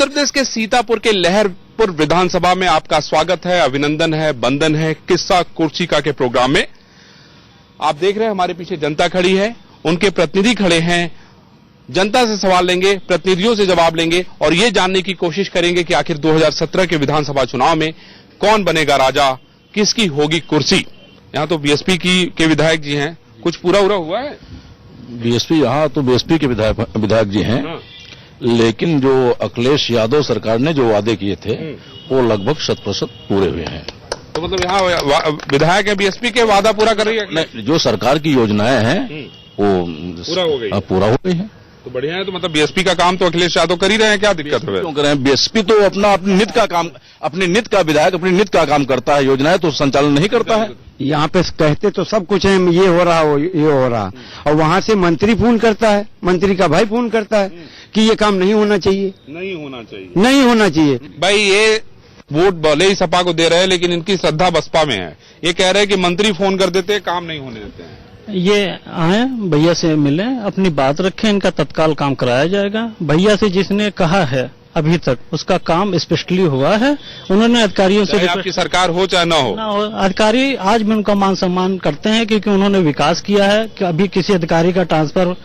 उत्तर प्रदेश के सीतापुर के लहरपुर विधानसभा में आपका स्वागत है, अभिनंदन है, बंदन है किस्सा कुर्सिका के प्रोग्राम में। आप देख रहे हैं हमारे पीछे जनता खड़ी है, उनके प्रतिनिधि खड़े हैं। जनता से सवाल लेंगे, प्रतिनिधियों से जवाब लेंगे और ये जानने की कोशिश करेंगे कि आखिर 2017 के विधानसभा चुनाव में कौन बनेगा राजा, किसकी होगी कुर्सी। यहाँ तो बीएसपी के विधायक जी हैं, कुछ पूरा हुआ है? बीएसपी यहाँ तो बीएसपी के विधायक जी हैं, लेकिन जो अखिलेश यादव सरकार ने जो वादे किए थे वो लगभग 100% पूरे हुए हैं। तो मतलब यहाँ विधायक है बीएसपी के वादा पूरा कर रही है? नहीं, जो सरकार की योजनाएं हैं वो पूरा हो गई है। तो बढ़िया है। तो मतलब बीएसपी का काम तो अखिलेश यादव कर ही रहे हैं, क्या दिक्कत है? क्यों कर रहे हैं? बीएसपी तो अपने नित का काम, अपने नित का विधायक अपने नित का काम करता है, योजनाएं तो संचालन नहीं करता है। यहाँ पे कहते तो सब कुछ है, ये हो रहा ये हो रहा, और वहाँ से मंत्री फोन करता है, मंत्री का भाई फोन करता है कि ये काम नहीं होना चाहिए, नहीं होना चाहिए। भाई ये वोट भले ही सपा को दे रहे हैं, लेकिन इनकी श्रद्धा बसपा में है। ये कह रहे हैं कि मंत्री फोन कर देते हैं, काम नहीं होने देते हैं। ये आए भैया से मिले, अपनी बात रखें, इनका तत्काल काम कराया जाएगा। भैया से जिसने कहा है अभी तक उसका काम स्पष्टली हुआ है। उन्होंने अधिकारियों से, आपकी सरकार हो चाहे ना हो, अधिकारी आज भी उनका मान सम्मान करते हैं क्योंकि उन्होंने विकास किया है। कि अभी किसी अधिकारी का ट्रांसफर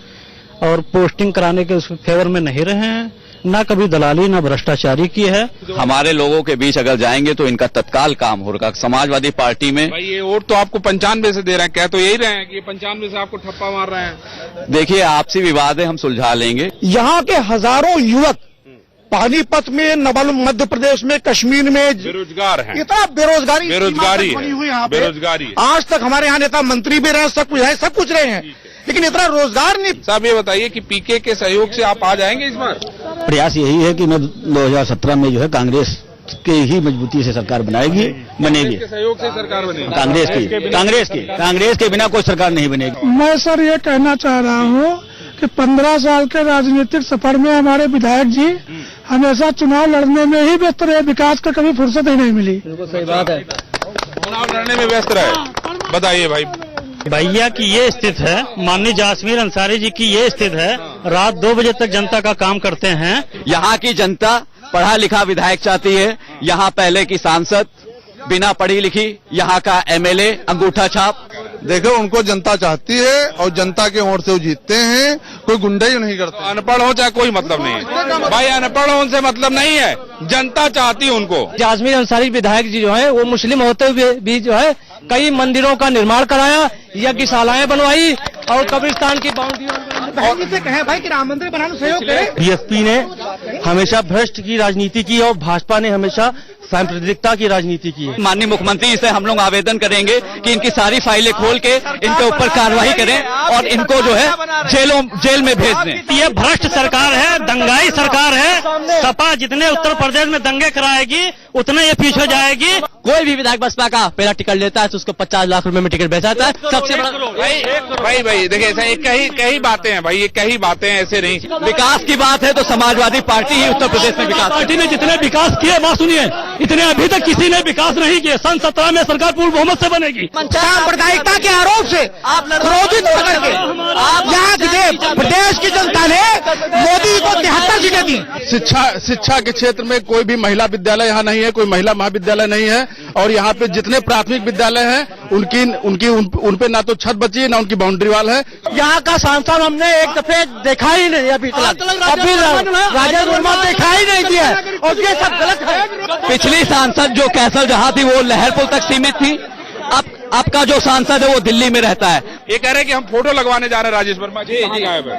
और पोस्टिंग कराने के उसके फेवर में नहीं रहे हैं, ना कभी दलाली ना भ्रष्टाचारी की है। हमारे लोगों के बीच अगर जाएंगे तो इनका तत्काल काम होगा। समाजवादी पार्टी में भाई ये वोट तो आपको 95 से दे रहे हैं, कह तो यही रहे हैं कि ये 95 से आपको ठप्पा मार रहे हैं। देखिए आपसी विवाद है, हम सुलझा लेंगे। यहाँ के हजारों युवक पानीपत में, नवल मध्य प्रदेश में, कश्मीर में बेरोजगार हैं। इतना बेरोजगारी बनी हुई है, बेरोजगारी। आज तक हमारे यहाँ नेता मंत्री भी रहे, सब कुछ है, सब कुछ रहे हैं, लेकिन इतना रोजगार नहीं। साहब ये बताइए कि पीके के सहयोग से आप आ जाएंगे इस बार? प्रयास यही है कि मैं 2017 में जो है कांग्रेस के ही मजबूती से सरकार बनेगी। सहयोग से सरकार बनेगी? कांग्रेस के बिना कोई सरकार नहीं बनेगी। मैं सर ये कहना चाह रहा हूँ कि 15 साल के राजनीतिक सफर में हमारे विधायक जी हमेशा चुनाव लड़ने में ही व्यस्त रहे, विकास का कभी फुर्सत ही नहीं मिली। सही बात है, चुनाव लड़ने में व्यस्त रहे। बताइए भाई। भैया की ये स्थिति है, माननीय जासमीर अंसारी जी की ये स्थिति है, रात 2 बजे तक जनता का काम करते हैं। यहाँ की जनता पढ़ा लिखा विधायक चाहती है। यहाँ पहले की सांसद बिना पढ़ी लिखी, यहाँ का एमएलए अंगूठा छाप। देखो उनको जनता चाहती है और जनता के ओर से वो जीतते हैं, कोई गुंडाई नहीं करते। अनपढ़ हो चाहे कोई मतलब नहीं है भाई, अनपढ़ हो उनसे मतलब नहीं है, जनता चाहती है उनको। जासमीर अंसारी विधायक जी जो है वो मुस्लिम होते हुए भी जो है कई मंदिरों का निर्माण कराया, यज्ञशालाएं बनवाई और कब्रिस्तान की बाउंड्री से कहे भाई कि राम मंदिर बनाने में सहयोग करें। बीएसपी ने हमेशा भ्रष्ट की राजनीति की और भाजपा ने हमेशा सांप्रदायिकता की राजनीति की है। माननीय मुख्यमंत्री से हम लोग आवेदन करेंगे कि इनकी सारी फाइलें खोल के इनके ऊपर कार्रवाई करें और इनको जो है जेल में भेज दें। ये भ्रष्ट सरकार है, दंगाई सरकार है। सपा जितने उत्तर प्रदेश में दंगे कराएगी उतने ये पीछे जाएगी। कोई भी विधायक बसपा का पहला टिकट लेता है तो उसको 50 लाख रुपए में टिकट बेचाता है। सबसे बड़ा भाई देखिए कई बातें हैं भाई, ये कई बातें ऐसे नहीं। विकास की बात है तो समाजवादी पार्टी ही उत्तर प्रदेश में विकास। पार्टी ने जितने विकास किए, बात सुनिए, इतने अभी तक किसी ने विकास नहीं किए। सन 17 में सरकार पूर्ण बहुमत से बनेगी। सांप्रदायिकता के आरोप से क्रोधित होकर के यहाँ प्रदेश की जनता ने मोदी को 73 सीटें दी। शिक्षा के क्षेत्र में कोई भी महिला विद्यालय यहाँ नहीं है, कोई महिला महाविद्यालय नहीं है, और यहाँ पे जितने प्राथमिक विद्यालय हैं उन पे ना तो छत बची है ना उनकी बाउंड्री वाल है। यहाँ का सांसद हमने एक दफे देखा ही नहीं, अभी राजेंद्र वर्मा देखा ही नहीं दिया, और ये सब गलत है। पिछली सांसद जो कैसल जहां थी वो लहरपुर तक सीमित थी, अब का जो सांसद है वो दिल्ली में रहता है। ये कह रहे हैं कि हम फोटो लगवाने जा रहे हैं राजेश वर्मा जी, कहाँ गायब है?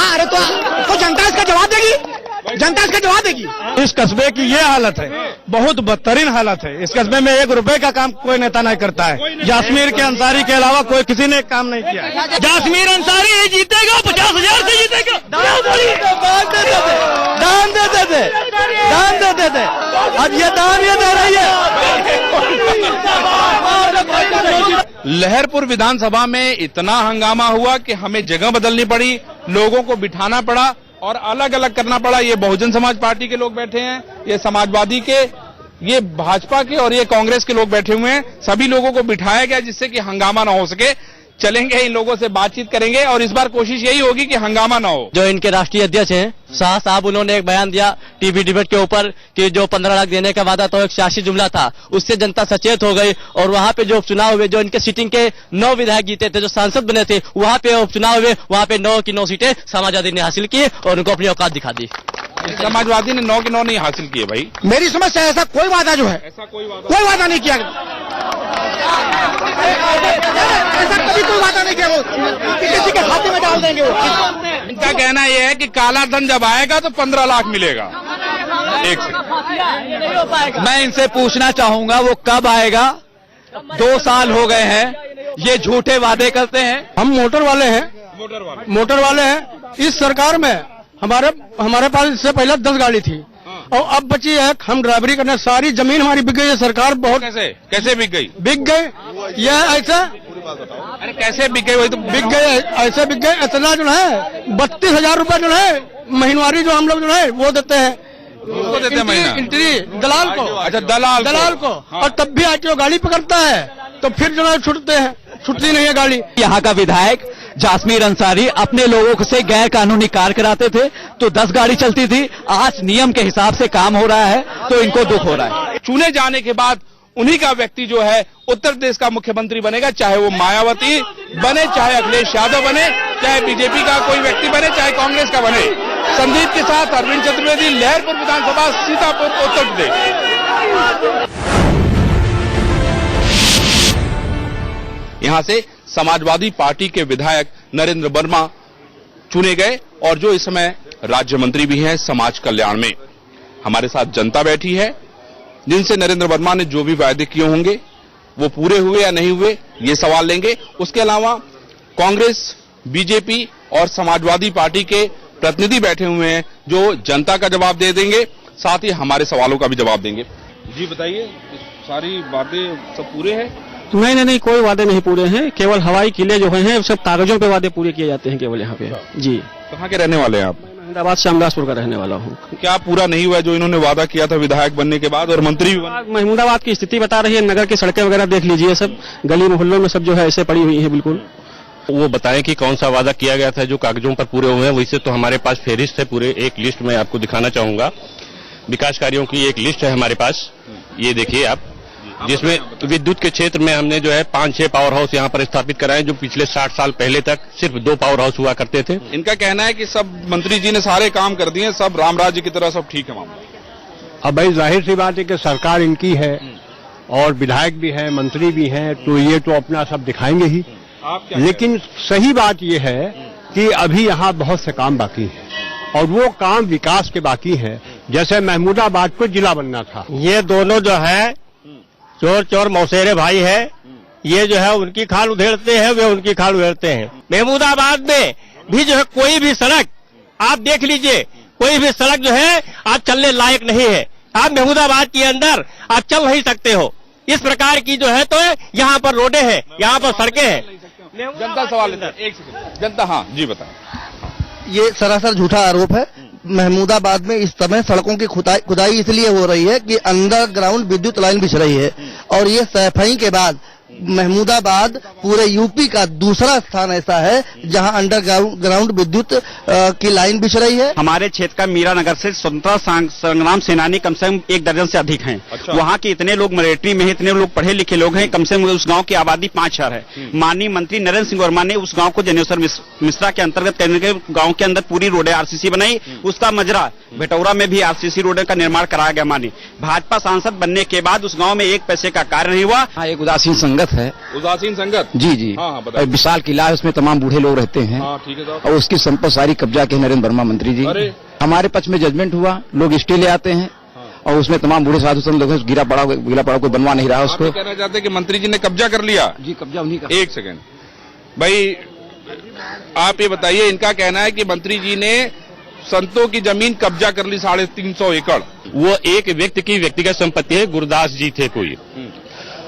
अरे तो जनता इसका जवाब देगी, जनता इसका जवाब देगी। इस कस्बे की ये हालत है, बहुत बदतरीन हालत है। इस कस्बे में 1 रुपए का काम कोई नेता नहीं करता है। जासमीर के अंसारी के अलावा कोई किसी ने काम नहीं किया। जासमीर अंसारी ही जीतेगा, 50,000 से जीतेगा। दान देते थे, अब ये दान ये दे रही है। लहरपुर विधानसभा में इतना हंगामा हुआ कि हमें जगह बदलनी पड़ी, लोगों को बिठाना पड़ा और अलग अलग करना पड़ा। ये बहुजन समाज पार्टी के लोग बैठे हैं, ये समाजवादी के, ये भाजपा के और ये कांग्रेस के लोग बैठे हुए हैं। सभी लोगों को बिठाया गया जिससे कि हंगामा ना हो सके। चलेंगे, इन लोगों से बातचीत करेंगे और इस बार कोशिश यही होगी कि हंगामा ना हो। जो इनके राष्ट्रीय अध्यक्ष हैं शाह साहब, उन्होंने एक बयान दिया टीवी डिबेट के ऊपर कि जो 15 लाख देने का वादा तो एक सियासी जुमला था, उससे जनता सचेत हो गई। और वहां पे जो उपचुनाव हुए, जो इनके सीटिंग के 9 विधायक जीते थे, जो सांसद बने थे, वहां पे उपचुनाव हुए, वहां पे 9 की 9 सीटें समाजवादी ने हासिल की और उनको अपनी औकात दिखा दी। समाजवादी ने 9 की 9 नहीं हासिल किए भाई। मेरी समझ से ऐसा कोई वादा जो है, ऐसा कोई वादा नहीं किया, ऐसा कभी कोई वादा नहीं किया वो किसी के खाते में डाल देंगे वो। इनका कहना यह है कि काला धन जब आएगा तो 15 लाख मिलेगा। एक सेकंड, मैं इनसे पूछना चाहूंगा वो कब आएगा? 2 साल हो गए हैं, ये झूठे वादे करते हैं। हम मोटर वाले हैं। इस सरकार में हमारे पास इससे पहले 10 गाड़ी थी और अब बची है, हम ड्राइवरी करने, सारी जमीन हमारी बिक गई है। सरकार बहुत कैसे बिक गई? यह ऐसा, अरे कैसे बिक गई? वही तो बिक गए, ऐसे बिक गए। इतना जो है 32,000 रुपए जो है महीनवारी जो हम लोग जो है वो देते हैं, उसको देते हैं महीना एंट्री दलाल को। अच्छा, दलाल को। और तब भी आरटीओ गाड़ी पकड़ता है तो फिर जो है छुटती नहीं है गाड़ी। यहाँ का विधायक जासमीर अंसारी अपने लोगों से गैर कानूनी कार्य कराते थे तो 10 गाड़ी चलती थी। आज नियम के हिसाब से काम हो रहा है तो इनको दुख हो रहा है। चुने जाने के बाद उन्हीं का व्यक्ति जो है उत्तर प्रदेश का मुख्यमंत्री बनेगा, चाहे वो मायावती बने, चाहे अखिलेश यादव बने, चाहे बीजेपी का कोई व्यक्ति बने, चाहे कांग्रेस का बने। संदीप के साथ अरविंद चतुर्वेदी, लहरपुर विधानसभा, सीतापुर, उत्तर प्रदेश। यहां से समाजवादी पार्टी के विधायक नरेंद्र वर्मा चुने गए और जो इस समय राज्य मंत्री भी हैं समाज कल्याण में। हमारे साथ जनता बैठी है जिनसे नरेंद्र वर्मा ने जो भी वायदे किए होंगे वो पूरे हुए या नहीं हुए ये सवाल लेंगे। उसके अलावा कांग्रेस, बीजेपी और समाजवादी पार्टी के प्रतिनिधि बैठे हुए हैं जो जनता का जवाब दे देंगे, साथ ही हमारे सवालों का भी जवाब देंगे। जी बताइए, सारी बातें सब पूरे हैं? नहीं, कोई वादे नहीं पूरे हैं। केवल हवाई किले जो हैं सब कागजों पे वादे पूरे किए जाते हैं केवल यहाँ पे। जी, कहाँ के रहने वाले हैं आप? अहमदाबाद श्यामदासपुर का रहने वाला हूँ। क्या पूरा नहीं हुआ जो इन्होंने वादा किया था विधायक बनने के बाद और मंत्री भी बने? महमूदाबाद की स्थिति बता रही है, नगर की सड़कें वगैरह देख लीजिए, सब गली मोहल्लों में सब जो है ऐसे पड़ी हुई है बिल्कुल। वो बताएं कि कौन सा वादा किया गया था जो कागजों पर पूरे हुए हैं। वैसे तो हमारे पास फेरिस्त है, पूरे एक लिस्ट में आपको दिखाना चाहूंगा। विकास कार्यों की एक लिस्ट है हमारे पास, ये देखिए आप, जिसमें विद्युत के क्षेत्र में हमने जो है 5-6 पावर हाउस यहाँ पर स्थापित कराए जो पिछले 60 साल पहले तक सिर्फ 2 पावर हाउस हुआ करते थे। इनका कहना है कि सब मंत्री जी ने सारे काम कर दिए, सब राम राज्य की तरह सब ठीक है मामला। अब भाई जाहिर सी बात है कि सरकार इनकी है और विधायक भी है, मंत्री भी हैं, तो ये तो अपना सब दिखाएंगे ही। लेकिन सही बात ये है कि अभी यहाँ बहुत से काम बाकी है और वो काम विकास के बाकी है। जैसे महमूदाबाद को जिला बनना था, ये दोनों जो है चोर मौसेरे भाई है, ये जो है उनकी खाल उधेड़ते हैं, वे उनकी खाल उधेड़ते हैं। महमूदाबाद में भी जो है कोई भी सड़क आप देख लीजिए, कोई भी सड़क जो है आज चलने लायक नहीं है। आप महमूदाबाद के अंदर आप चल नहीं सकते हो, इस प्रकार की जो है तो यहाँ पर रोडें हैं, यहाँ पर सड़कें हैं। जनता सवाल लेता है, एक सेकंड। जनता, हाँ जी बताएं। ये सरासर झूठा आरोप है। महमूदाबाद में इस समय सड़कों की खुदाई इसलिए हो रही है कि अंडरग्राउंड विद्युत लाइन बिछ रही है और ये सफाई के बाद महमूदाबाद पूरे यूपी का दूसरा स्थान ऐसा है जहां अंडरग्राउंड विद्युत की लाइन बिछ रही है। हमारे क्षेत्र का मीरा नगर से स्वतंत्रता संग्राम सेनानी कम से कम 1 दर्जन से अधिक हैं। अच्छा। वहाँ के इतने लोग मिलिट्री में हैं, इतने लोग पढ़े लिखे लोग हैं, कम से कम उस गांव की आबादी 5,000 है। माननीय मंत्री नरेंद्र सिंह वर्मा ने उस गांव को जनेश्वर मिश्रा के अंतर्गत करने के गाँव के अंदर पूरी रोडें आरसीसी बनाई। उसका मजरा भेटौरा में भी आरसीसी रोड का निर्माण कराया गया। मानी भाजपा सांसद बनने के बाद उस गाँव में 1 पैसे का कार्य नहीं हुआ। एक उदासीन संगत है। उदासीन संगत? जी। हाँ, बताइए। विशाल किला है, उसमें तमाम बूढ़े लोग रहते हैं। हाँ, ठीक है साहब। और उसकी संपत्ति सारी कब्जा के नरेंद्र वर्मा मंत्री जी। हमारे पक्ष में जजमेंट हुआ, लोग स्टे ले आते हैं और उसमें तमाम बूढ़े साधु संत लोग गिरा पड़ा कोई बनवा नहीं रहा उसको। कहना चाहते हैं कि मंत्री जी ने कब्जा कर लिया? जी, कब्जा उन्हीं का। एक सेकंड भाई, आप ये बताइए, इनका कहना है कि मंत्री जी ने संतों की जमीन कब्जा कर ली 350 एकड़। वो एक व्यक्ति की व्यक्तिगत संपत्ति है, गुरदास जी थे कोई,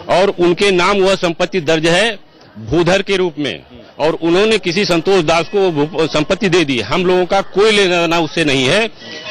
और उनके नाम वह संपत्ति दर्ज है भूधर के रूप में, और उन्होंने किसी संतोष दास को संपत्ति दे दी। हम लोगों का कोई लेना देना उससे नहीं है,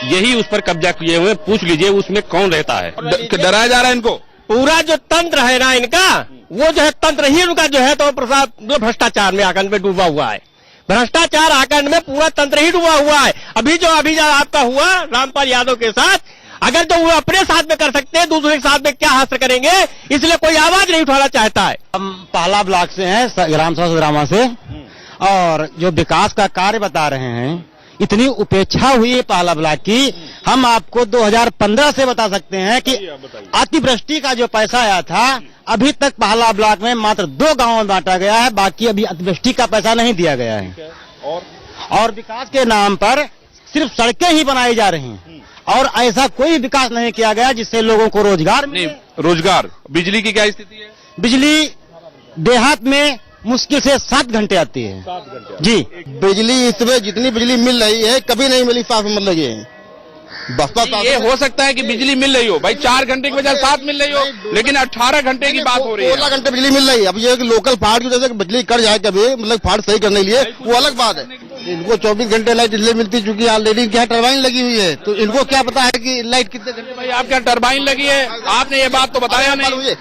यही उस पर कब्जा किए हुए। पूछ लीजिए उसमें कौन रहता है। डराया जा रहा है इनको? पूरा जो तंत्र है ना इनका, वो जो है तंत्र ही उनका जो है तो प्रसाद जो भ्रष्टाचार में आकंड में डूबा हुआ है। भ्रष्टाचार आकंड में पूरा तंत्र ही डूबा हुआ है। अभी जो आपका हुआ रामपाल यादव के साथ, अगर तो वो अपने साथ में कर सकते हैं, दूसरे के साथ में क्या हासिल करेंगे, इसलिए कोई आवाज नहीं उठाना चाहता है। हम पहला ब्लॉक से हैं, ग्राम सभा सुधरामा से, और जो विकास का कार्य बता रहे हैं, इतनी उपेक्षा हुई है पहला ब्लॉक की। हम आपको 2015 से बता सकते हैं कि अतिवृष्टि का जो पैसा आया था, अभी तक पहला ब्लॉक में मात्र 2 गांवों में बांटा गया है, बाकी अभी अतिवृष्टि का पैसा नहीं दिया गया है। और विकास के नाम पर सिर्फ सड़कें ही बनाई जा रही हैं, और ऐसा कोई विकास नहीं किया गया जिससे लोगों को रोजगार मिले। रोजगार, बिजली की क्या स्थिति है? बिजली देहात में मुश्किल से 7 घंटे आती है। 7 घंटे जी, बिजली इस समय जितनी बिजली मिल रही है कभी नहीं मिली, साफ मतलब ये बस्ता। ये हो सकता है कि बिजली मिल रही हो भाई, 4 घंटे की बजाय 7 मिल रही हो, लेकिन 18 घंटे की बात हो रही है। 16 घंटे बिजली मिल रही है। अब ये लोकल फाड़ की जैसे बिजली कट जाए कभी, मतलब फाड़ सही करने के लिए, वो अलग बात है। इनको 24 घंटे लाइट इसलिए मिलती, चूंकि यहाँ लेडीज के यहाँ टरबाइन लगी हुई है, तो इनको क्या पता है कि लाइट कितने घंटे। भाई आपके यहाँ टरबाइन लगी है, आपने ये बात तो बताया नहीं।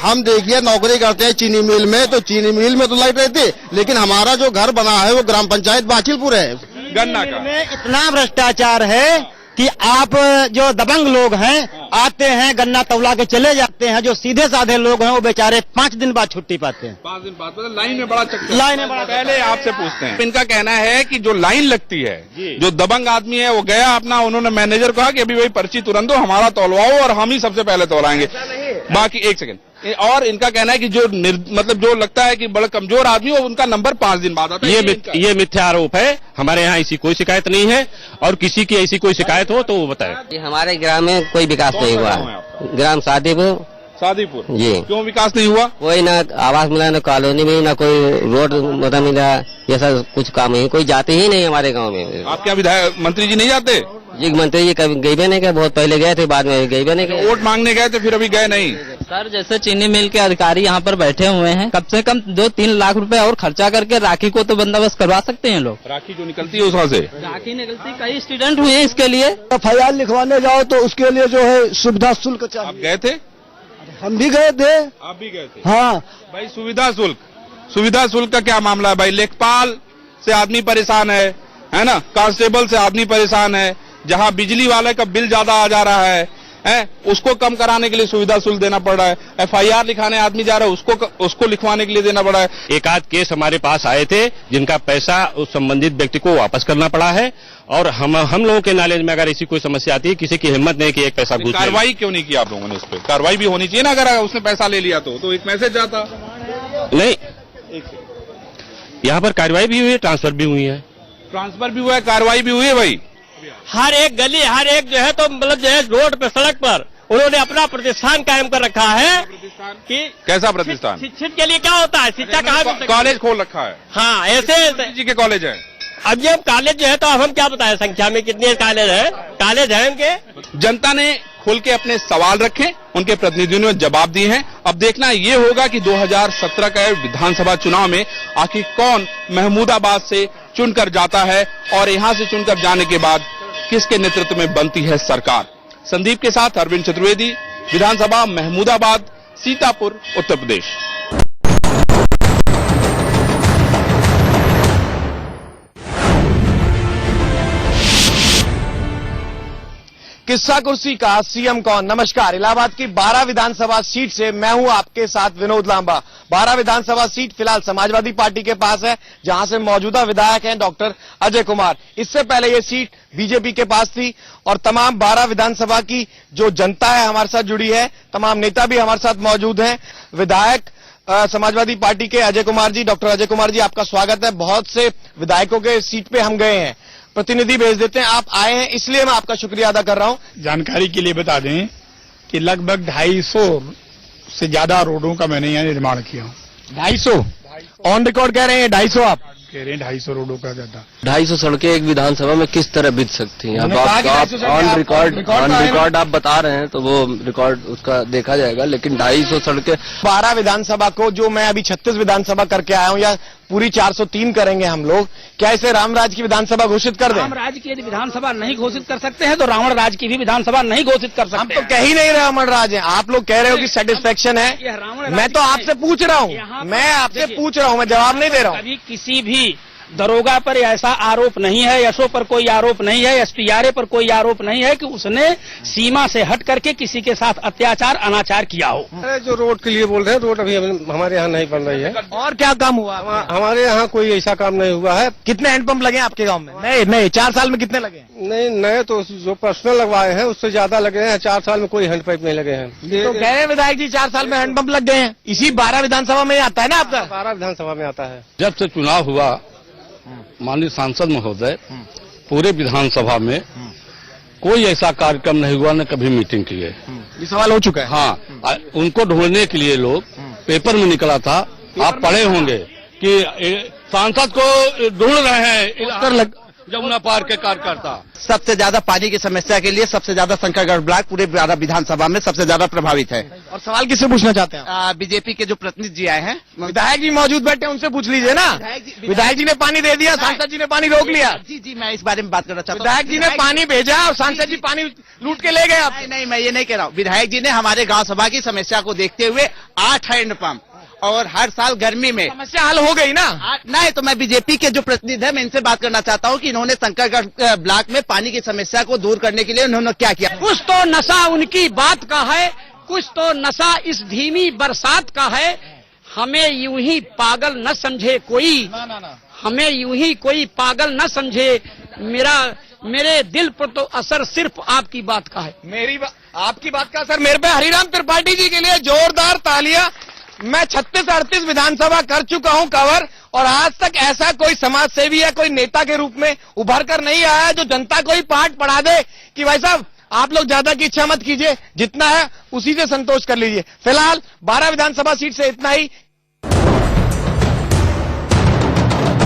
हम देखिए नौकरी करते हैं चीनी मिल में, तो चीनी मिल में तो लाइट रहती है, लेकिन हमारा जो घर बना है वो ग्राम पंचायत बाछिलपुर है। गन्ना का इतना भ्रष्टाचार है कि आप जो दबंग लोग हैं, आते हैं गन्ना तौला के चले जाते हैं, जो सीधे साधे लोग हैं वो बेचारे 5 दिन बाद छुट्टी पाते हैं। 5 दिन बाद, मतलब लाइन में बड़ा चक्कर। लाइन में बड़ा, पहले आपसे पूछते हैं, इनका कहना है कि जो लाइन लगती है, जो दबंग आदमी है वो गया अपना, उन्होंने मैनेजर कहा कि अभी वही पर्ची तुरंत दो, हमारा तौलवाओ और हम ही सबसे पहले तौलाएंगे, बाकी 1 सेकंड। और इनका कहना है कि जो मतलब जो लगता है कि बड़ा कमजोर आदमी हो, उनका नंबर 5 दिन बाद आता है। ये मिथ्या आरोप है। हमारे यहाँ ऐसी कोई शिकायत नहीं है, और किसी की ऐसी कोई शिकायत हो तो वो बताए। हमारे ग्राम में कोई विकास नहीं हुआ। ग्राम शादीपुर जी। क्यों विकास नहीं हुआ? कोई ना आवास मिला, ना कॉलोनी में, ना कोई रोड मतलब मिला, ऐसा कुछ काम नहीं, कोई जाते ही नहीं हमारे गांव में। आपके विधायक मंत्री जी नहीं जाते? जी, मंत्री जी कभी गए भी नहीं गए, बहुत पहले गए थे, बाद में गए भी नहीं गए। वोट मांगने गए थे, फिर अभी गए नहीं। सर जैसे चीनी मिल के अधिकारी यहाँ पर बैठे हुए हैं, कम से कम 2-3 लाख रुपए और खर्चा करके राखी को तो बंदोबस्त करवा सकते हैं लोग। राखी जो निकलती है उसमें से राखी निकलती, कई स्टूडेंट हुए हैं इसके लिए। FIR लिखवाने जाओ तो उसके लिए जो है सुविधा शुल्क चाहिए। आप गए थे? हम भी गए थे। आप भी गए थे? हाँ भाई सुविधा शुल्क का क्या मामला है भाई? लेखपाल से आदमी परेशान है ना, कांस्टेबल से आदमी परेशान है, जहां बिजली वाले का बिल ज्यादा आ जा रहा है, उसको कम कराने के लिए सुविधा शुल्क देना पड़ रहा है। FIR लिखाने आदमी जा रहा है, उसको लिखवाने के लिए देना पड़ा है। एक आध केस हमारे पास आए थे जिनका पैसा उस संबंधित व्यक्ति को वापस करना पड़ा है, और हम लोगों के नॉलेज में अगर ऐसी कोई समस्या आती है, किसी की हिम्मत नहीं कि एक पैसा घूस। कार्रवाई क्यों नहीं की आप लोगों ने? इस पे कार्रवाई भी होनी चाहिए ना, अगर उसने पैसा ले लिया तो एक मैसेज जाता। नहीं, यहाँ पर कार्रवाई भी हुई है, ट्रांसफर भी हुई है। ट्रांसफर भी हुआ है, कार्रवाई भी हुई है भाई। हर एक गली, हर एक जो है तो मतलब जो है रोड पे, सड़क पर उन्होंने अपना प्रतिष्ठान कायम कर रखा है। कि कैसा प्रतिष्ठान? शिक्षित के लिए क्या होता है, शिक्षा कहाँ? कॉलेज खोल रखा है। हाँ, ऐसे जी के कॉलेज है। अब ये कॉलेज जो है तो अब हम क्या बताएं संख्या में कितने कॉलेज है उनके। जनता ने खुल के अपने सवाल रखे, उनके प्रतिनिधियों ने जवाब दिए हैं। अब देखना ये होगा कि 2017 का विधानसभा चुनाव में आखिर कौन महमूदाबाद से चुनकर जाता है, और यहां से चुनकर जाने के बाद किसके नेतृत्व में बनती है सरकार। संदीप के साथ अरविंद चतुर्वेदी, विधानसभा महमूदाबाद, सीतापुर, उत्तर प्रदेश। किस्सा कुर्सी का सीएम कौन। नमस्कार, इलाहाबाद की 12 विधानसभा सीट से मैं हूं आपके साथ विनोद लांबा। 12 विधानसभा सीट फिलहाल समाजवादी पार्टी के पास है, जहां से मौजूदा विधायक हैं डॉक्टर अजय कुमार। इससे पहले ये सीट बीजेपी के पास थी, और तमाम 12 विधानसभा की जो जनता है हमारे साथ जुड़ी है, तमाम नेता भी हमारे साथ मौजूद हैं। विधायक समाजवादी पार्टी के अजय कुमार जी, डॉक्टर अजय कुमार जी, आपका स्वागत है। बहुत से विधायकों के सीट पे हम गए हैं, प्रतिनिधि भेज देते हैं, आप आए हैं, इसलिए मैं आपका शुक्रिया अदा कर रहा हूं। जानकारी के लिए बता दें कि लगभग 250 से ज्यादा रोडों का मैंने यहाँ निर्माण किया हूँ। 250 ऑन रिकॉर्ड कह रहे हैं? 250 आप कह रहे हैं? 250 रोडों का ज्यादा। 250 सड़कें एक विधानसभा में किस तरह बीत सकती हैं? ऑन रिकॉर्ड आप बता रहे हैं तो वो रिकॉर्ड उसका देखा जाएगा, लेकिन 250 सड़कें 12 विधानसभा को, जो मैं अभी 36 विधानसभा करके आया हूं, या पूरी 403 करेंगे हम लोग, क्या इसे रामराज की विधानसभा घोषित कर दें? रामराज की यदि विधानसभा नहीं घोषित कर सकते हैं तो रावण राज की भी विधानसभा नहीं घोषित कर सकते। हम तो कह ही नहीं रहे रावण राज है, आप लोग कह रहे हो कि सेटिस्फेक्शन है। मैं तो आपसे पूछ रहा हूँ, मैं आपसे पूछ रहा हूँ, मैं जवाब नहीं दे रहा हूँ। कभी किसी भी दरोगा पर ऐसा आरोप नहीं है, यशो पर कोई आरोप नहीं है, एसपीआरए पर कोई आरोप नहीं है कि उसने सीमा से हट करके किसी के साथ अत्याचार अनाचार किया हो। जो रोड के लिए बोल रहे हैं, रोड अभी हमारे यहाँ नहीं बन रही है। और क्या काम हुआ? हमारे यहाँ कोई ऐसा काम नहीं हुआ है। कितने हैंडपंप लगे आपके गाँव में? नए 4 साल में कितने लगे? नहीं, नए तो जो पर्सनल लगवाए हैं उससे ज्यादा लगे हैं। 4 साल में कोई हैंडपाइप नहीं लगे हैं। तो कह रहे हैं विधायक जी 4 साल में हैंडपंप लग गए हैं। इसी 12 विधानसभा में आता है ना आपका? 12 विधानसभा में आता है। जब से चुनाव हुआ माननीय सांसद महोदय पूरे विधानसभा में कोई ऐसा कार्यक्रम नहीं हुआ, न कभी मीटिंग की है। ये सवाल हो चुका है। हाँ, उनको ढूंढने के लिए लोग पेपर में निकला था, आप पढ़े होंगे कि सांसद को ढूंढ रहे हैं यमुना पार के कार्यकर्ता। सबसे ज्यादा पानी की समस्या के लिए सबसे ज्यादा शंकरगढ़ ब्लॉक पूरे विधानसभा में सबसे ज्यादा प्रभावित है। और सवाल किससे पूछना चाहते हैं? बीजेपी के जो प्रतिनिधि जी आए हैं, विधायक जी मौजूद बैठे, उनसे पूछ लीजिए ना। विधायक जी ने पानी दे दिया, सांसद जी ने पानी रोक लिया। जी, मैं इस बारे में बात करना चाहता हूँ। विधायक जी ने पानी भेजा और सांसद जी पानी लूट के ले गए। नहीं, मैं ये नहीं कह रहा हूँ। विधायक जी ने हमारे गाँव सभा की समस्या को देखते हुए 8 हैंडपंप और हर साल गर्मी में समस्या हल हो गई ना। नहीं, तो मैं बीजेपी के जो प्रतिनिधि है, मैं इनसे बात करना चाहता हूँ कि इन्होंने शंकरगढ़ ब्लॉक में पानी की समस्या को दूर करने के लिए उन्होंने क्या किया? कुछ तो नशा उनकी बात का है, कुछ तो नशा इस धीमी बरसात का है। हमें यूं ही पागल न समझे कोई, हमें यूं ही कोई पागल न समझे। मेरे दिल पर तो असर सिर्फ आपकी बात का है। आपकी बात का असर मेरे पे। हरिराम त्रिपाठी जी के लिए जोरदार तालियां। मैं 36-38 विधानसभा कर चुका हूं कवर, और आज तक ऐसा कोई समाज सेवी या कोई नेता के रूप में उभर कर नहीं आया जो जनता को ही पाठ पढ़ा दे कि भाई साहब आप लोग ज्यादा की इच्छा मत कीजिए, जितना है उसी से संतोष कर लीजिए। फिलहाल 12 विधानसभा सीट से इतना ही।